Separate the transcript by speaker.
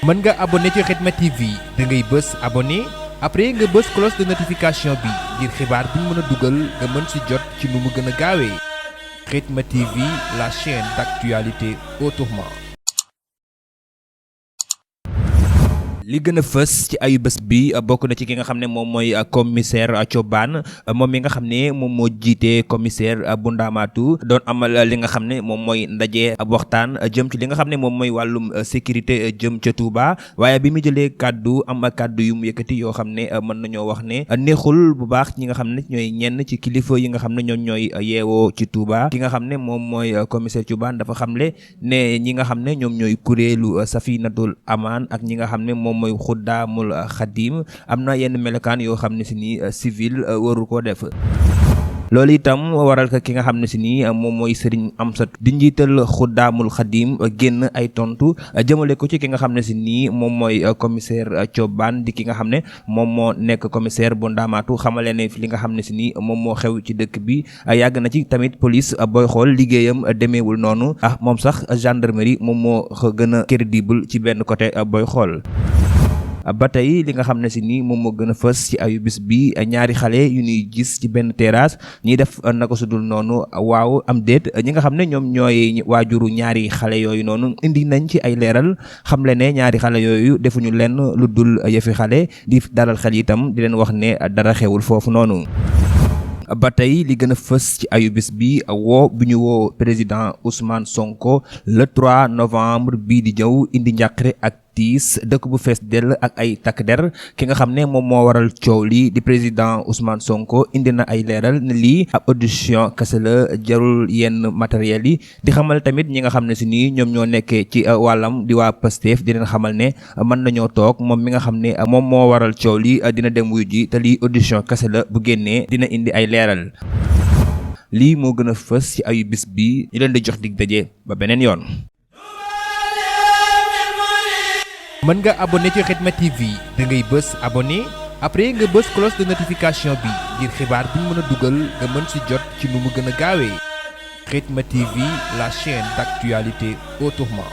Speaker 1: mën nga abonné ci Khidma TV da ngay bës abonné après nga bës cloche de notification bi ngir xibaar bu ñu mën a dugal nga mën ci jot ci nu mu gën a gaawee Khidma TV, la chaîne d'actualité autrement. li gën a fës ci ayu bés bi bokk na ci ki nga xam ne moom mooy commissaire Thioban moom mi nga xam ne moom moo jiite commissaire bu Ndaamaatu doon amal li nga xam ne moom mooy ndaje ab waxtaan jëm ci li nga xam ne moom mooy wàllum sécurité jëm ca Touba waaye bi mu jëlee kàddu am kàddu yu mu yëkkati yoo xam ne mën nañoo wax ne neexul bu baax ñi nga xam ne ñooy ñenn ci kilifa yi nga xam ne ñoom ñooy yeewoo ci Touba ki nga xam ne moom mooy commissaire Thioban dafa xamle ne ñi nga xam ne ñoom ñooy kuréelu Safinatul Amaan ak ñi nga xam ne moom mooy Xuddaamul Xadim am na yenn melokaan yoo xam ne si ni civil waru ko def loolu itam waral ka ki nga xam ne si ni moom mooy Serigne Amsat di njiital Xuddaamul Xadim génn ay tontu jëmale ko ci ki nga xam ne si nii moom mooy commissaire Thioban di ki nga xam ne moom moo nekk commissaire bu Ndaamaatu xamale ne li nga xam ne si nii moom moo xew ci dëkk bi yàgg na ci tamit police booy xool liggéeyam demeewul noonu moom sax gendarmerie moom moo gën a crédible ci benn côté booy xool. ba tey li nga xam ne si ni moom moo gën a fës ci ayu bis bi ñaari xale yu ñuy gis ci benn terrasse ñiy def naka su dul noonu waaw am déet ñi nga xam ne ñoom ñooy waajuru ñaari xale yooyu noonu indi nañ ci ay leeral xam le ne ñaari xale yooyu defuñu lenn lu dul yëfi xale di dalal xel itam di leen wax ne dara xewul foofu noonu. ba tey li gën a fës ci ayu bis bi woo bu ñu woo président Ousmane Sonko le 3 novembre bii di ñëw indi njàqare ak tiis dëkk bu fees dell ak ay takk der ki nga xam ne moom moo waral coow li di président Ousmane Sonko indi na ay leeral ne lii ab audition kese la jarul yenn matériel yi di xamal tamit ñi nga xam ne si nii ñoom ñoo nekkee ci wàllam di waa Pastef di leen xamal ne mën nañoo toog moom mi nga xam ne moom moo waral coow li dina dem wuyu ji te lii audition kese la bu génnee dina indi ay leeral lii moo gën a fës ci ayu bis bi ñu leen di jox dig daje ba beneen yoon. mën nga abonné ci Khidma TV da ngay bës abonné après nga bës cloche de notification bi ngir xibaar bu ñu mën a dugal nga mën ci jot ci nu mu gën a gaawee Khidma TV, la chaîne d'actualité autrement.